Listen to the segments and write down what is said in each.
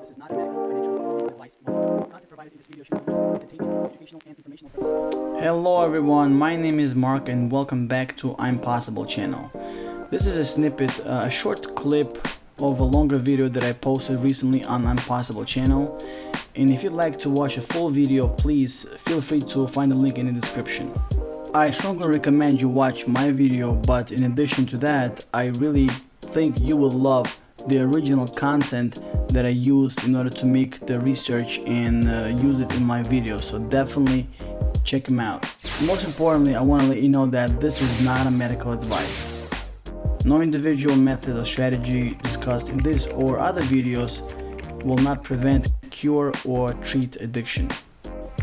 This is not a medical, financial, or legal advice whatsoever. Content provided in this video should be used for entertainment, educational, and informational purposes. Hello everyone, my name is Mark and welcome back to I'm Possible channel. This is a snippet, a short clip of a longer video that I posted recently on I'm Possible channel. And if you'd like to watch a full video, please feel free to find the link in the description. I strongly recommend you watch my video, but in addition to that, I really think you will love the original content that I used in order to make the research and use it in my video, so definitely check them out. Most importantly, I want to let you know that this is not a medical advice. No individual method or strategy discussed in this or other videos will not prevent, cure, or treat addiction.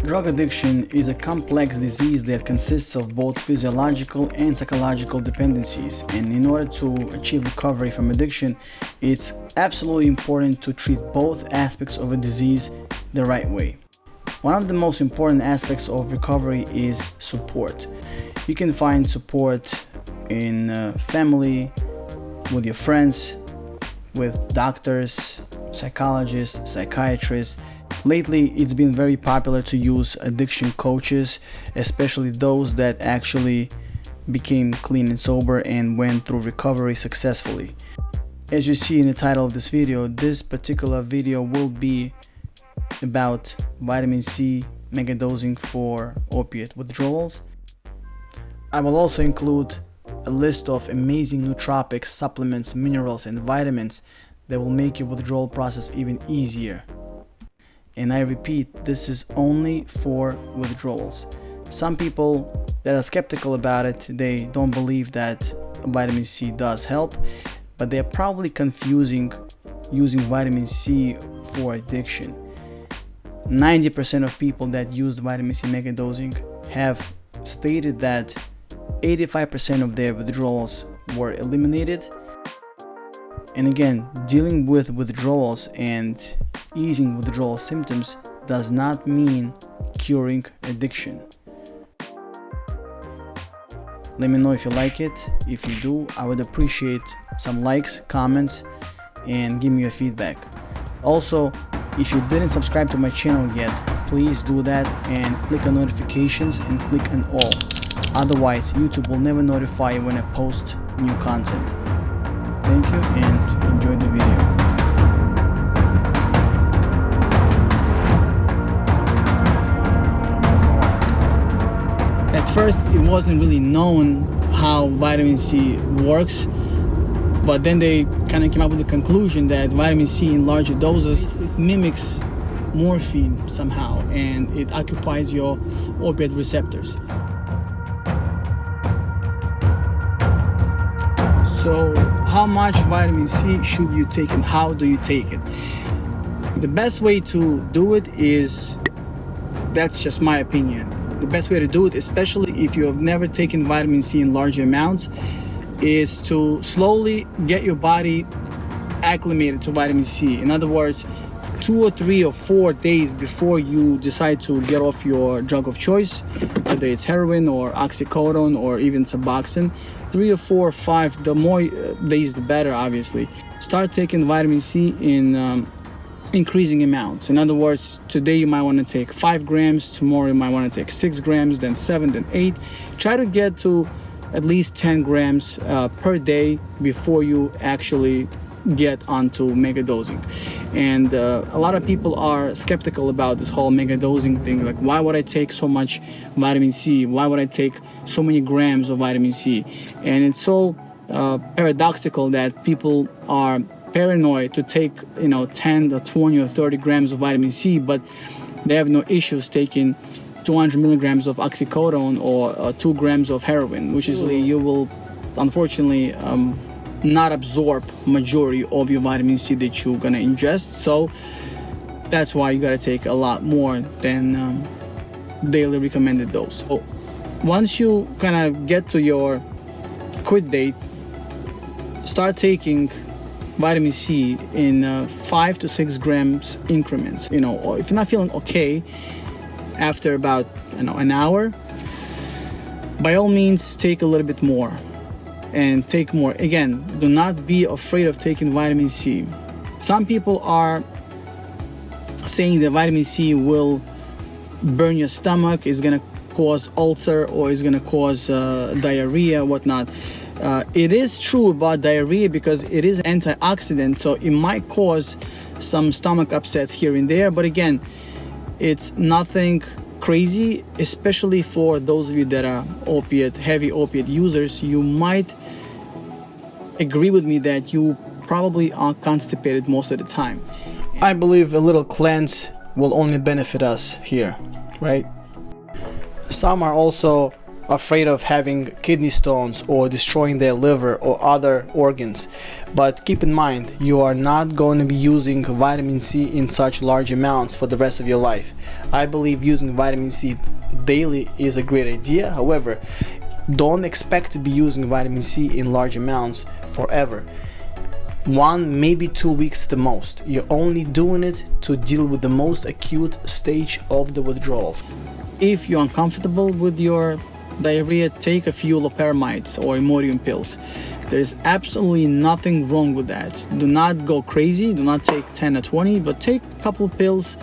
Drug addiction is a complex disease that consists of both physiological and psychological dependencies, and in order to achieve recovery from addiction, it's absolutely important to treat both aspects of a disease the right way. One of the most important aspects of recovery is support. You can find support in family, with your friends, with doctors, psychologists, psychiatrists. Lately, it's been very popular to use addiction coaches, especially those that actually became clean and sober and went through recovery successfully. As you see in the title of this video, this particular video will be about vitamin C megadosing for opiate withdrawals. I will also include a list of amazing nootropics, supplements, minerals, and vitamins that will make your withdrawal process even easier. And I repeat, this is only for withdrawals. Some people that are skeptical about it, they don't believe that vitamin C does help, but they're probably confusing using vitamin C for addiction. 90% of people that use vitamin C megadosing have stated that 85% of their withdrawals were eliminated. And again, dealing with withdrawals and easing withdrawal symptoms does not mean curing addiction. Let me know if you like it. If you do, I would appreciate some likes, comments, and give me your feedback. Also, if you didn't subscribe to my channel yet, please do that and click on notifications and click on all. Otherwise, YouTube will never notify you when I post new content. Thank you and enjoy the video. At first, it wasn't really known how vitamin C works, but then they kind of came up with the conclusion that vitamin C in larger doses, it mimics morphine somehow, and it occupies your opiate receptors. So how much vitamin C should you take and how do you take it? The best way to do it is, that's just my opinion, the best way to do it, especially if you have never taken vitamin C in large amounts, is to slowly get your body acclimated to vitamin C. In other words, 2 or 3 or 4 days before you decide to get off your drug of choice, whether it's heroin or oxycodone or even suboxone, 3 or 4 or 5, the more days the better, obviously. Start taking vitamin C in increasing amounts. In other words, today you might want to take 5 grams, tomorrow you might want to take 6 grams, then 7, then 8. Try to get to at least 10 grams per day before you actually get onto megadosing. And a lot of people are skeptical about this whole megadosing thing, like, why would I take so much vitamin C? Why would I take so many grams of vitamin C? And it's so paradoxical that people are paranoid to take 10 or 20 or 30 grams of vitamin C, but they have no issues taking 200 milligrams of oxycodone or 2 grams of heroin, which is you will unfortunately not absorb majority of your vitamin C that you're gonna ingest. So that's why you gotta take a lot more than daily recommended dose. So once you kind of get to your quit date, start taking vitamin C in 5 to 6 grams increments. Or if you're not feeling okay after about an hour, by all means take a little bit more. And take more. Again, do not be afraid of taking vitamin C. Some people are saying that vitamin C will burn your stomach, is gonna cause ulcer, or is gonna cause diarrhea, whatnot. It is true about diarrhea because it is antioxidant, so it might cause some stomach upsets here and there, but again, it's nothing crazy, especially for those of you that are heavy opiate users. You might agree with me that you probably are constipated most of the time. I believe a little cleanse will only benefit us here, right? Some are also afraid of having kidney stones or destroying their liver or other organs, but keep in mind, you are not going to be using vitamin C in such large amounts for the rest of your life. I believe using vitamin C daily is a great idea. However, don't expect to be using vitamin C in large amounts forever. 1, maybe 2 weeks the most. You're only doing it to deal with the most acute stage of the withdrawals. If you're uncomfortable with your diarrhea, take a few loperamides or Imodium pills. There's absolutely nothing wrong with that. Do not go crazy, do not take 10 or 20, but take a couple of pills,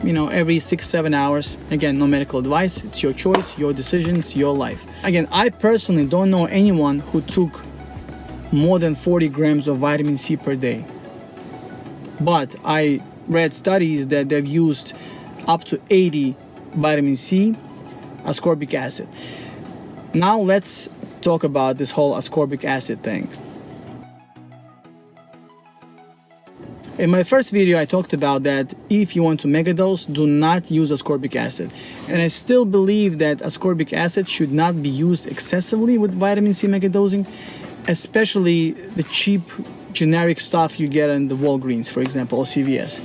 every 6-7 hours. Again, no medical advice, it's your choice, your decisions, your life. Again, I personally don't know anyone who took more than 40 grams of vitamin C per day, but I read studies that they've used up to 80 vitamin C, ascorbic acid. Now let's talk about this whole ascorbic acid thing. In my first video, I talked about that if you want to megadose, do not use ascorbic acid. And I still believe that ascorbic acid should not be used excessively with vitamin C megadosing, especially the cheap generic stuff you get in the Walgreens, for example, or CVS.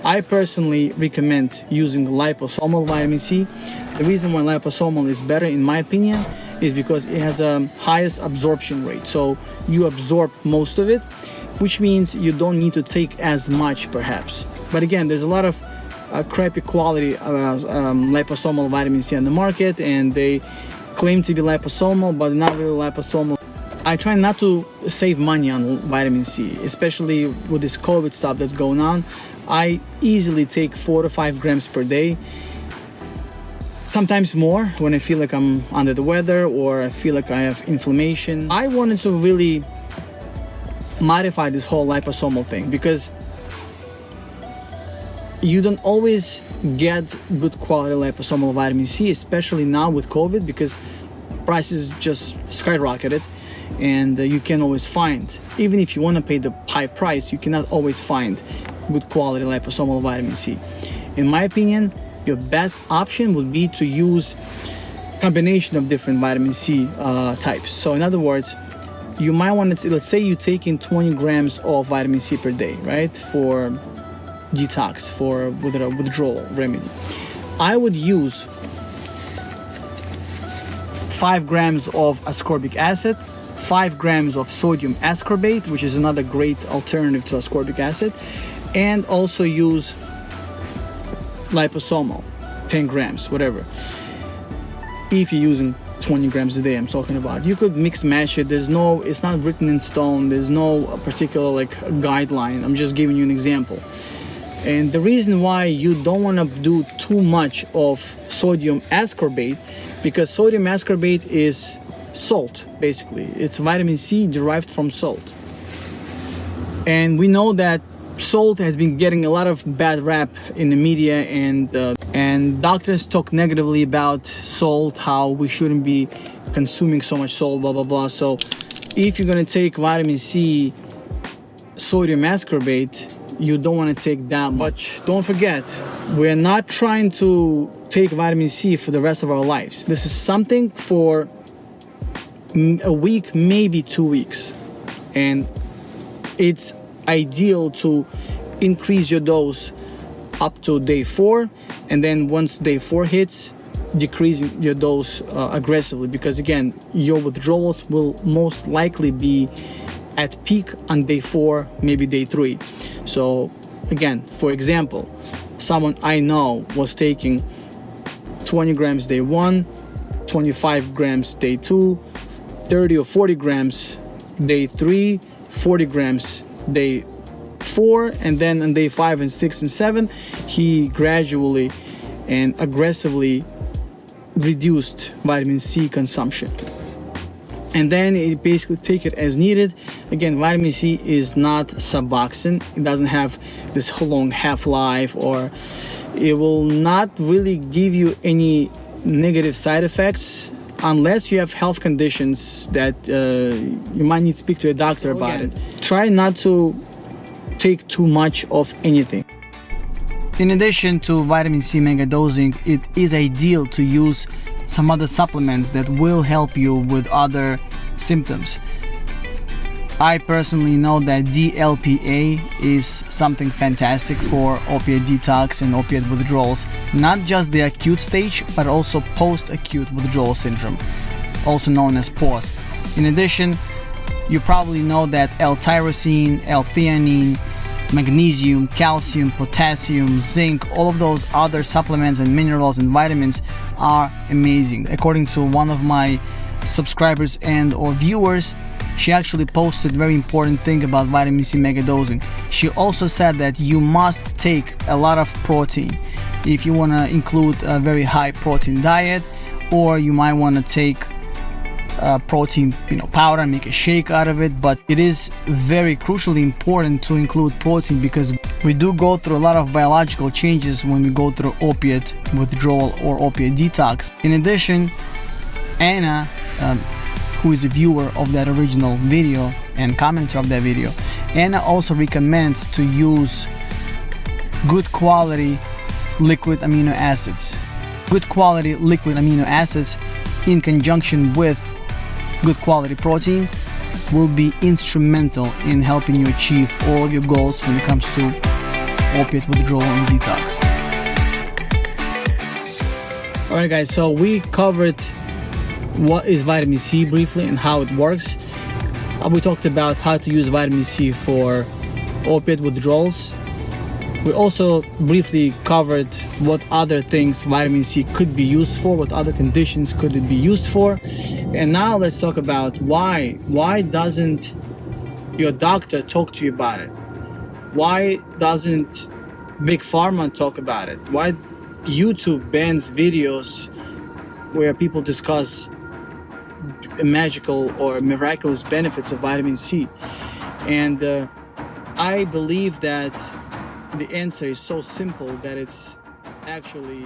I personally recommend using liposomal vitamin C. The reason why liposomal is better, in my opinion, is because it has a highest absorption rate. So you absorb most of it, which means you don't need to take as much, perhaps. But again, there's a lot of crappy quality liposomal vitamin C on the market, and they claim to be liposomal, but not really liposomal. I try not to save money on vitamin C, especially with this COVID stuff that's going on. I easily take 4 to 5 grams per day, sometimes more when I feel like I'm under the weather or I feel like I have inflammation. I wanted to really modify this whole liposomal thing because you don't always get good quality liposomal vitamin C, especially now with COVID, because prices just skyrocketed and you can't always find, even if you want to pay the high price, you cannot always find good quality liposomal vitamin C. In my opinion, your best option would be to use combination of different vitamin C types. So in other words, you might want to, let's say you take in 20 grams of vitamin C per day, right, for detox, for withdrawal remedy. I would use 5 grams of ascorbic acid, 5 grams of sodium ascorbate, which is another great alternative to ascorbic acid, and also use liposomal, 10 grams, whatever. If you're using 20 grams a day, I'm talking about. You could mix match it. It's not written in stone. There's no particular guideline. I'm just giving you an example. And the reason why you don't want to do too much of sodium ascorbate, because sodium ascorbate is salt, basically. It's vitamin C derived from salt. And we know that salt has been getting a lot of bad rap in the media, and doctors talk negatively about salt, how we shouldn't be consuming so much salt, blah blah blah. So if you're going to take vitamin C sodium ascorbate, you don't want to take that much. Don't forget, we're not trying to take vitamin C for the rest of our lives. This is something for a week, maybe 2 weeks, and it's ideal to increase your dose up to day 4, and then once day 4 hits, decreasing your dose aggressively, because again, your withdrawals will most likely be at peak on day 4, maybe day 3. So again, for example, someone I know was taking 20 grams day 1, 25 grams day 2, 30 or 40 grams day 3, 40 grams day 4, and then on day 5 and 6 and 7 he gradually and aggressively reduced vitamin C consumption. And then it basically take it as needed. Again, vitamin C is not suboxone. It doesn't have this long half-life, or it will not really give you any negative side effects unless you have health conditions that you might need to speak to a doctor about it. Try not to take too much of anything. In addition to vitamin C megadosing, it is ideal to use some other supplements that will help you with other symptoms. I personally know that DLPA is something fantastic for opiate detox and opiate withdrawals, not just the acute stage, but also post-acute withdrawal syndrome, also known as POSS. In addition, you probably know that L-tyrosine, L-theanine, magnesium, calcium, potassium, zinc, all of those other supplements and minerals and vitamins are amazing. According to one of my subscribers and or viewers, she actually posted a very important thing about vitamin C megadosing. She also said that you must take a lot of protein if you want to include a very high protein diet, or you might want to take protein powder and make a shake out of it. But it is very crucially important to include protein, because we do go through a lot of biological changes when we go through opiate withdrawal or opiate detox. In addition, Anna, who is a viewer of that original video and commenter of that video, Anna also recommends to use good quality liquid amino acids. Good quality liquid amino acids in conjunction with good quality protein will be instrumental in helping you achieve all of your goals when it comes to opiate withdrawal and detox. Alright guys, so we covered what is vitamin C briefly and how it works. We talked about how to use vitamin C for opiate withdrawals. We also briefly covered what other things vitamin C could be used for, what other conditions could it be used for. And now let's talk about why. Why doesn't your doctor talk to you about it? Why doesn't Big Pharma talk about it? Why YouTube bans videos where people discuss magical or miraculous benefits of vitamin C? And I believe that the answer is so simple that it's actually